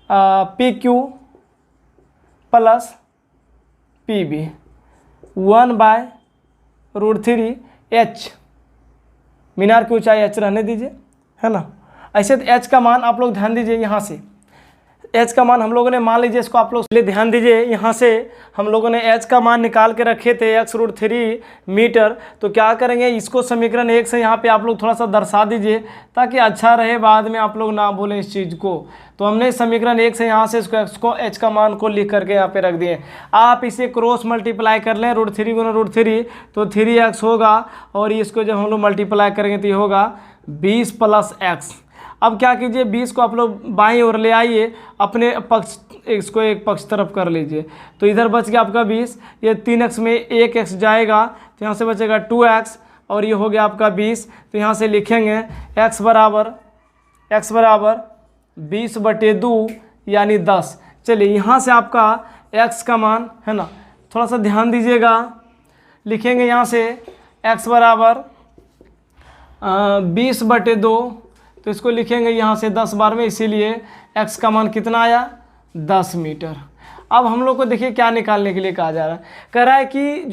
P Q plus P B 1/√3 H, मीनार की ऊंचाई एच रहने दीजिए, है ना। ऐसे तो एच का मान आप लोग ध्यान दीजिए, यहाँ से एच का मान हम लोगों ने मान लीजिए, इसको आप लोग ध्यान दीजिए, यहाँ से हम लोगों ने एच का मान निकाल के रखे थे x√3 मीटर, तो क्या करेंगे, इसको समीकरण 1 से यहाँ पे आप लोग थोड़ा सा दर्शा दीजिए ताकि अच्छा रहे, बाद में आप लोग ना बोलें इस चीज़ को। तो हमने समीकरण 1 से यहाँ से इसको एच का मान को लिख करके यहाँ पे रख दिए। आप इसे क्रॉस मल्टीप्लाई कर लें, √3 गुना √3 तो 3x होगा, और इसको जब हम लोग मल्टीप्लाई करेंगे तो ये होगा 20 + x। अब क्या कीजिए, 20 को आप लोग बाईं ओर ले आइए, अपने पक्ष इसको एक पक्ष तरफ कर लीजिए, तो इधर बच गया आपका 20, ये 3x में 1x जाएगा तो यहाँ से बचेगा 2x, और ये हो गया आपका 20, तो यहाँ से लिखेंगे x बराबर 20/2 यानी 10। चलिए यहाँ से आपका x का मान है ना, थोड़ा सा ध्यान दीजिएगा, लिखेंगे यहाँ से x बराबर 20/2, तो इसको लिखेंगे यहाँ से 10 बार में, इसीलिए x का मान कितना आया, 10 मीटर। अब हम लोग को देखिए क्या निकालने के लिए कहा जा रहा है, कह रहा है कि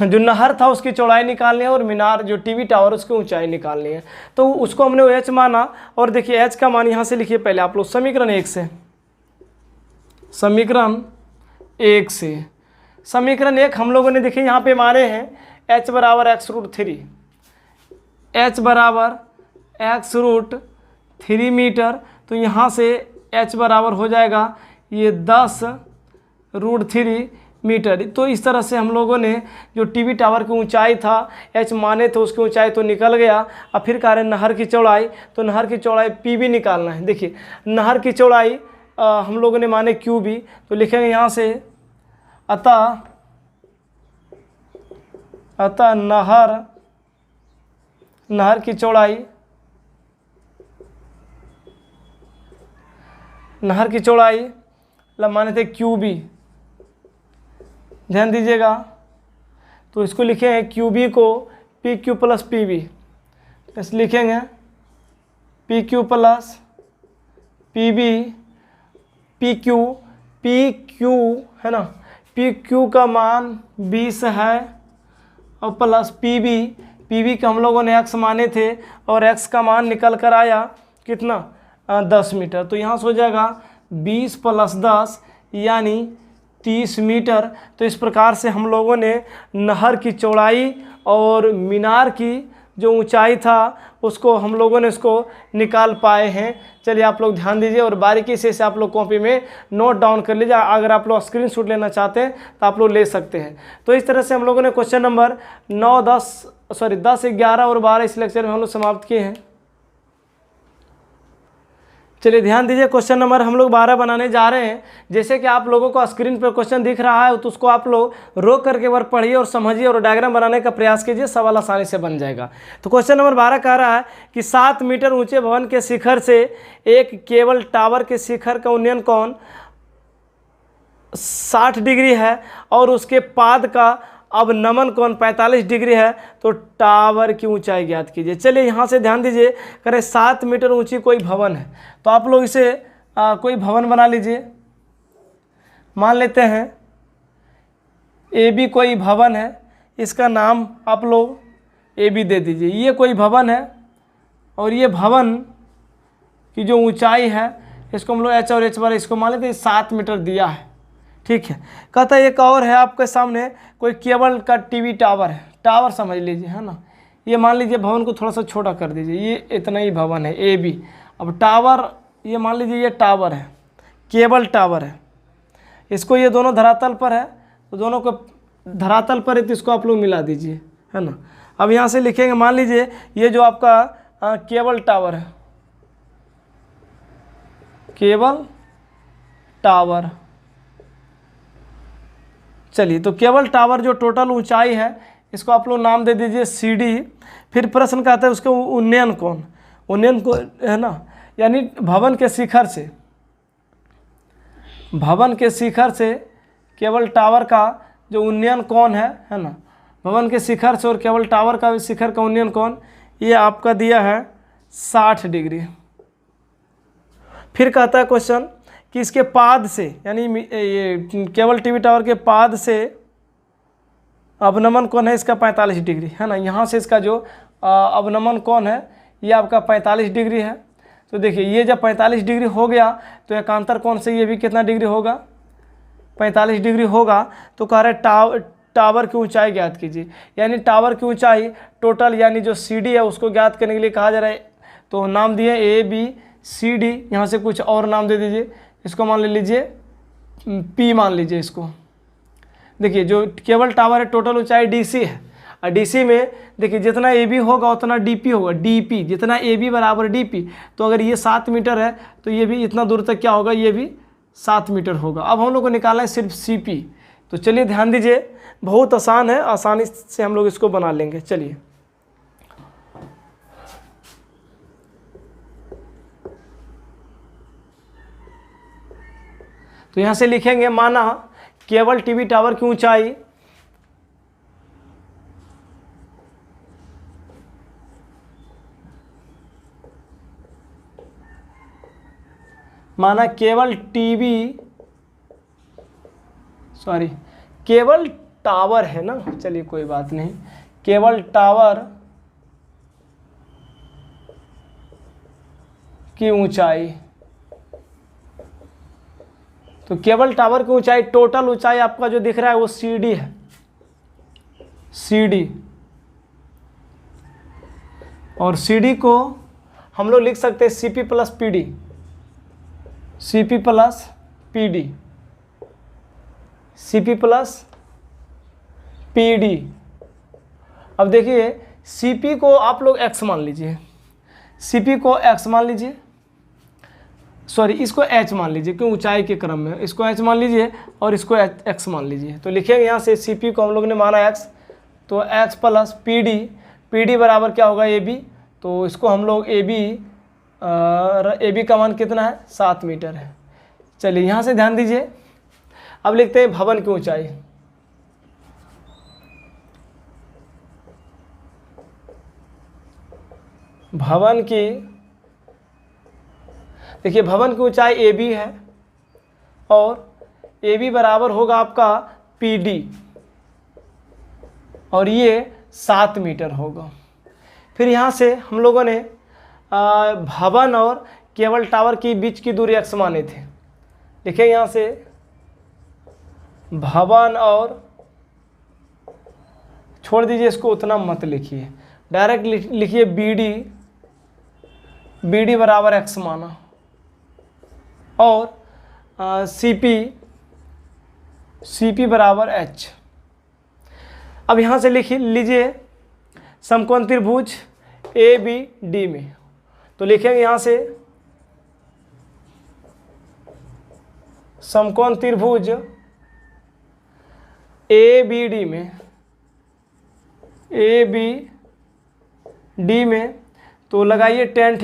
जो नहर था उसकी चौड़ाई निकालनी है, और मीनार जो टीवी टावर उसकी ऊंचाई निकालनी है, तो उसको हमने एच माना, और देखिए एच का मान यहाँ से लिखिए पहले आप लोग समीकरण 1 से, समीकरण 1 हम लोगों ने देखिए यहाँ पे माने हैं h बराबर x√3, h बराबर x√3 मीटर, तो यहाँ से h बराबर हो जाएगा ये 10√3 मीटर। तो इस तरह से हम लोगों ने जो टीवी टावर की ऊंचाई था h माने थे, उसकी ऊंचाई तो निकल गया। अब फिर कह रहे हैं नहर की चौड़ाई, तो नहर की चौड़ाई पी बी निकालना है। देखिए नहर की चौड़ाई हम लोगों ने माने क्यू बी, तो लिखेंगे यहाँ से अतः नहर की चौड़ाई माने थे क्यू बी, ध्यान दीजिएगा, तो इसको लिखेंगे क्यू बी को P Q plus P B, तो लिखेंगे P Q plus P B, P Q है ना, पी क्यू का मान 20 है, और प्लस पी बी का हम लोगों ने x माने थे, और x का मान निकल कर आया कितना 10 मीटर। तो यहाँ से हो जाएगा 20 + 10 यानी 30 मीटर। तो इस प्रकार से हम लोगों ने नहर की चौड़ाई और मीनार की जो ऊंचाई था उसको हम लोगों ने इसको निकाल पाए हैं। चलिए आप लोग ध्यान दीजिए और बारीकी से इसे आप लोग कॉपी में नोट डाउन कर लीजिए। अगर आप लोग स्क्रीनशॉट लेना चाहते हैं तो आप लोग ले सकते हैं। तो इस तरह से हम लोगों ने क्वेश्चन नंबर 10, 11 और 12 इस लेक्चर में हम लोग समाप्त किए हैं। चलिए ध्यान दीजिए, क्वेश्चन नंबर हम लोग 12 बनाने जा रहे हैं। जैसे कि आप लोगों को स्क्रीन पर क्वेश्चन दिख रहा है तो उसको आप लोग रोक करके बार पढ़िए और समझिए और डायग्राम बनाने का प्रयास कीजिए, सवाल आसानी से बन जाएगा। तो क्वेश्चन नंबर 12 कह रहा है कि 7 मीटर ऊंचे भवन के शिखर से एक केबल टावर के शिखर का उन्नयन कोण 60 डिग्री है और उसके पाद का अब नमन कोण 45 डिग्री है, तो टावर की ऊंचाई ज्ञात कीजिए। चलिए यहाँ से ध्यान दीजिए, करें 7 मीटर ऊंची कोई भवन है, तो आप लोग इसे कोई भवन बना लीजिए। मान लेते हैं ए बी कोई भवन है, इसका नाम आप लोग ए बी दे दीजिए। ये कोई भवन है और ये भवन की जो ऊंचाई है इसको हम लोग एच और एच बार इसको मान लेते हैं 7 मीटर दिया है, ठीक है। कहता है एक और है आपके सामने कोई केबल का टीवी टावर है, टावर समझ लीजिए, है ना। ये मान लीजिए भवन को थोड़ा सा छोटा कर दीजिए, ये इतना ही भवन है ए बी। अब टावर ये मान लीजिए ये टावर है, केबल टावर है, इसको ये दोनों धरातल पर है, तो दोनों को धरातल पर है तो इसको आप लोग मिला दीजिए, है ना। अब यहाँ से लिखेंगे, मान लीजिए ये जो आपका केबल टावर है, केबल टावर। चलिए, तो केबल टावर जो टोटल ऊंचाई है इसको आप लोग नाम दे दीजिए CD। फिर प्रश्न कहता है उसके उन्नयन कोण, उन्नयन कोण है ना, यानी भवन के शिखर से, भवन के शिखर से केबल टावर का जो उन्नयन कोण है ना, भवन के शिखर से और केबल टावर का शिखर का उन्नयन कोण ये आपका दिया है 60 डिग्री। फिर कहता है क्वेश्चन कि इसके पाद से, यानी ये केबल टीवी टावर के पाद से अवनमन कोण है इसका 45 डिग्री है ना। यहाँ से इसका जो अवनमन कोण है ये आपका 45 डिग्री है। तो देखिए, ये जब 45 डिग्री हो गया तो एकांतर कोण से ये भी कितना डिग्री होगा, 45 डिग्री होगा। तो कह रहे टावर की ऊंचाई ज्ञात कीजिए, यानी टावर की ऊंचाई टोटल यानी जो CD है उसको ज्ञात करने के लिए कहा जा रहा है। तो नाम दिए ABCD, यहाँ से कुछ और नाम दे दीजिए, इसको मान लीजिए P मान लीजिए इसको। देखिए, जो केबल टावर है टोटल ऊंचाई DC है, और DC में देखिए जितना AB होगा उतना DP होगा, DP जितना AB बराबर DP। तो अगर ये 7 मीटर है तो ये भी इतना दूर तक क्या होगा, ये भी 7 मीटर होगा। अब हम लोग को निकालना है सिर्फ CP। तो चलिए ध्यान दीजिए, बहुत आसान है, आसानी से हम लोग इसको बना लेंगे। चलिए, तो यहाँ से लिखेंगे, माना केबल टीवी टावर की ऊंचाई केबल टावर है ना, चलिए कोई बात नहीं, केबल टावर की ऊंचाई, तो केबल टावर की ऊंचाई, टोटल ऊंचाई आपका जो दिख रहा है वो CD है, CD। और CD को हम लोग लिख सकते हैं CP plus PD, CP plus PD, CP plus PD। अब देखिए, CP को आप लोग X मान लीजिए, CP को X मान लीजिए, सॉरी इसको H मान लीजिए क्योंकि ऊंचाई के क्रम में, इसको H मान लीजिए और इसको X मान लीजिए। तो लिखेंगे यहाँ से CP को हम लोग ने माना X, तो X प्लस PD, PD बराबर क्या होगा AB। तो इसको हम लोग AB का मान कितना है, 7 मीटर है। चलिए यहाँ से ध्यान दीजिए, अब लिखते हैं भवन की ऊंचाई। भवन की, देखिए भवन की ऊंचाई AB है और AB बराबर होगा आपका PD और ये 7 मीटर होगा। फिर यहाँ से हम लोगों ने भवन और केबल टावर के बीच की दूरी X माने थे। देखिए यहाँ से भवन और, छोड़ दीजिए इसको, उतना मत लिखिए, डायरेक्ट लिखिए BD बराबर X माना और CP बराबर H। अब यहाँ से लिख लीजिए समकोण त्रिभुज ABD में, तो लिखेंगे यहाँ से समकोण त्रिभुज ABD में, तो लगाइए tan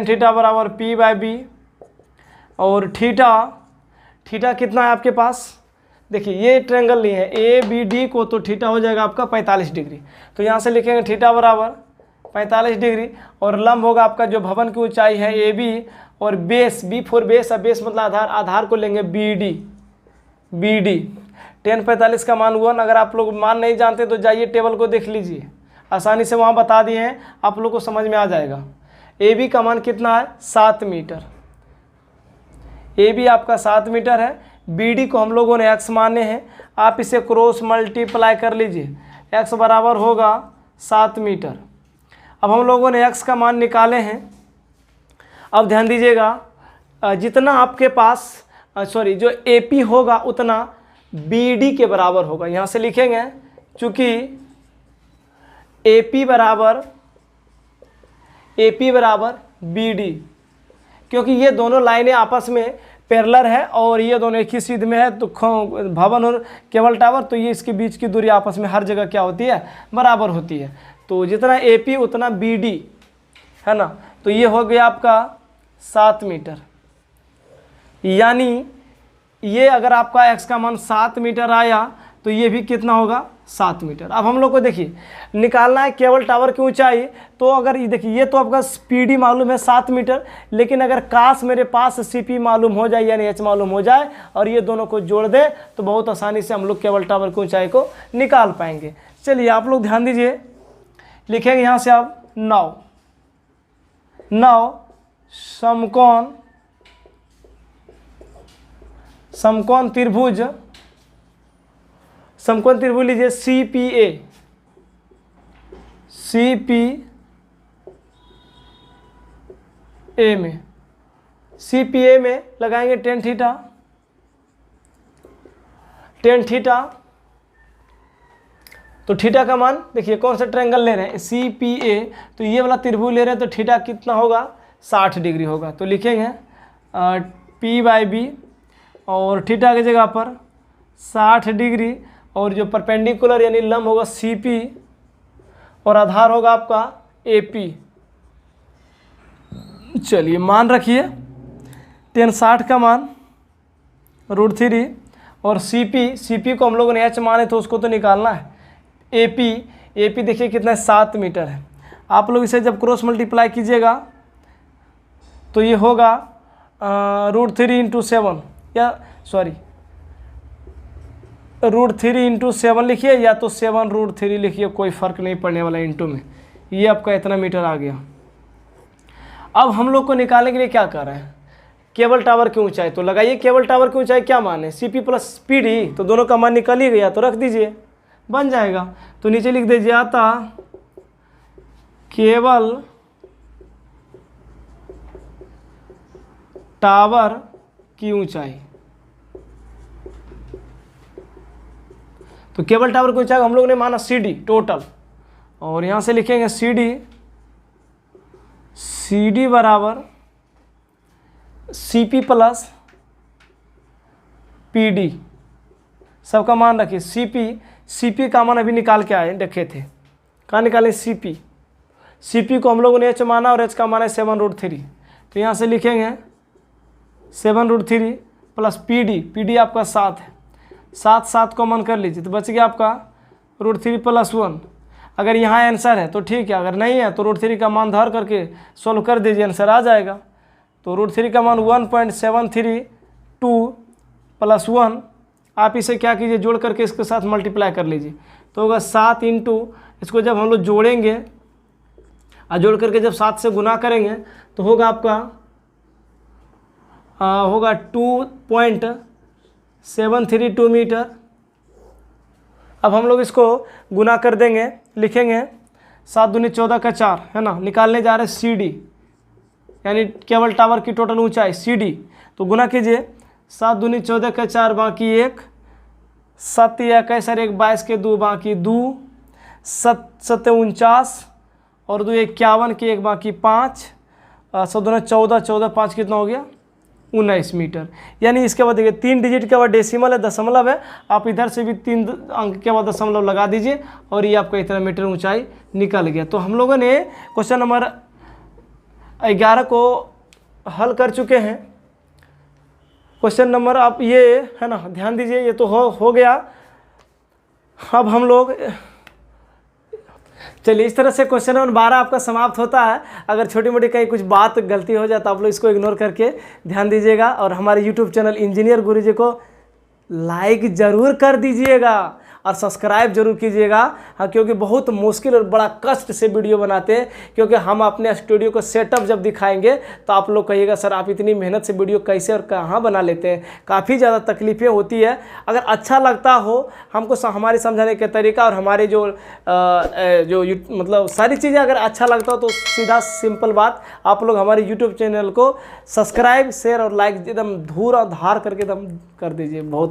थीटा बराबर P/B और थीटा कितना है आपके पास। देखिए ये ट्रायंगल लिए है ABD को, तो थीटा हो जाएगा आपका 45 डिग्री। तो यहाँ से लिखेंगे थीटा बराबर 45 डिग्री और लंब होगा आपका जो भवन की ऊंचाई है AB और बेस, B फॉर बेस, अब बेस मतलब आधार, आधार को लेंगे BD। tan 45 का मान 1। अगर आप लोग मान नहीं जानते तो जाइए टेबल को देख लीजिए, आसानी से वहाँ बता दिए हैं, आप लोग को समझ में आ जाएगा। AB का मान कितना है, 7 मीटर। AB आपका 7 मीटर है। BD को हम लोगों ने X माने हैं, आप इसे क्रॉस मल्टीप्लाई कर लीजिए, X बराबर होगा 7 मीटर। अब हम लोगों ने X का मान निकाले हैं। अब ध्यान दीजिएगा, जितना आपके पास जो AP होगा उतना BD के बराबर होगा। यहाँ से लिखेंगे चूँकि AP बराबर BD, क्योंकि ये दोनों लाइनें आपस में पैरेलल है और ये दोनों एक ही सीध में है, तो भवन और केबल टावर, तो ये इसके बीच की दूरी आपस में हर जगह क्या होती है, बराबर होती है। तो जितना AP उतना BD है ना, तो ये हो गया आपका 7 मीटर। यानी ये अगर आपका x का मान 7 मीटर आया तो ये भी कितना होगा, 7 मीटर। अब हम लोग को देखिए निकालना है केबल टावर की ऊंचाई, तो अगर ये देखिए ये तो आपका PD मालूम है 7 मीटर, लेकिन अगर काश मेरे पास CP मालूम हो जाए यानी H मालूम हो जाए और ये दोनों को जोड़ दे तो बहुत आसानी से हम लोग केबल टावर की ऊंचाई को निकाल पाएंगे। चलिए आप लोग ध्यान दीजिए, लिखेंगे यहाँ से आप नाव समकोण त्रिभुज लीजिए CPA में लगाएंगे tan थीटा। तो थीटा का मान देखिए कौन सा ट्रायंगल ले रहे हैं, CPA, तो ये वाला त्रिभुज ले रहे हैं, तो थीटा कितना होगा, 60 डिग्री होगा। तो लिखेंगे P/B और थीटा की जगह पर 60 डिग्री, और जो परपेंडिकुलर यानी लंब होगा CP और आधार होगा आपका AP। चलिए मान रखिए tan 60 का मान √3 और CP को हम लोगों ने H माने तो उसको तो निकालना है। AP देखिए कितना है, 7 मीटर है। आप लोग इसे जब क्रॉस मल्टीप्लाई कीजिएगा तो ये होगा √3 × 7 या सॉरी √3 × 7 लिखिए या तो 7√3 लिखिए, कोई फ़र्क नहीं पड़ने वाला इंटू में। ये आपका इतना मीटर आ गया। अब हम लोग को निकालने के लिए क्या कर रहे हैं, केबल टावर की ऊंचाई। तो लगाइए केबल टावर की ऊंचाई क्या मान है, CP + PD, तो दोनों का मान निकल ही गया, तो रख दीजिए बन जाएगा। तो नीचे लिख दीजिए आता केबल टावर की ऊंचाई। तो केबल टावर की ऊंचाई हम लोग ने माना CD टोटल, और यहाँ से लिखेंगे CD बराबर CP + PD, सबका मान रखिए। CP का मान अभी निकाल के आए रखे थे, कहाँ निकालें, CP को हम लोगों ने H माना और H का मान है 7√3, तो यहाँ से लिखेंगे 7√3 + PD आपका 7 है, 7 को मन कर लीजिए तो बच गया आपका √3 + 1। अगर यहाँ आंसर है तो ठीक है, अगर नहीं है तो √3 का मान धर करके सॉल्व कर दीजिए, आंसर आ जाएगा। तो √3 का मान 1.732 + 1, आप इसे क्या कीजिए, जोड़ करके इसके साथ मल्टीप्लाई कर लीजिए, तो होगा 7 × इसको जब हम लोग जोड़ेंगे और जोड़ करके जब 7 से गुना करेंगे तो होगा आपका होगा 2.732 मीटर। अब हम लोग इसको गुना कर देंगे, लिखेंगे 7 दूनी 14 का 4 है ना, निकालने जा रहे हैं CD यानी केबल टावर की टोटल ऊंचाई CD। तो गुना कीजिए 7 दूनी 14 का 4 बाकी 1, 7 या कैसर 1 22 के 2 बाकी 2, 7 49 और 2 51 के 1 बाकी 5, 7 दूनी 14 5 कितना हो गया, 19 मीटर। यानी इसके बाद देखिए 3 डिजिट के बाद डेसिमल है, दशमलव है, आप इधर से भी 3 अंक के बाद दशमलव लगा दीजिए और ये आपका इतना मीटर ऊंचाई निकल गया। तो हम लोगों ने क्वेश्चन नंबर 11 को हल कर चुके हैं। क्वेश्चन नंबर आप ये है ना, ध्यान दीजिए, ये तो हो गया। अब हम लोग चलिए इस तरह से क्वेश्चन नंबर 12 आपका समाप्त होता है। अगर छोटी मोटी कहीं कुछ बात गलती हो जाए तो आप लोग इसको इग्नोर करके ध्यान दीजिएगा, और हमारे यूट्यूब चैनल इंजीनियर गुरुजी को लाइक ज़रूर कर दीजिएगा और सब्सक्राइब जरूर कीजिएगा। हाँ, क्योंकि बहुत मुश्किल और बड़ा कष्ट से वीडियो बनाते हैं, क्योंकि हम अपने स्टूडियो को सेटअप जब दिखाएंगे तो आप लोग कहिएगा सर आप इतनी मेहनत से वीडियो कैसे और कहाँ बना लेते हैं। काफ़ी ज़्यादा तकलीफ़ें होती है। अगर अच्छा लगता हो हमको हमारे समझाने के तरीका और हमारे जो मतलब सारी चीज़ें अगर अच्छा लगता हो तो सीधा सिंपल बात, आप लोग हमारे यूट्यूब चैनल को सब्सक्राइब शेयर और लाइक एकदम धूर और धार करके एकदम कर दीजिए। बहुत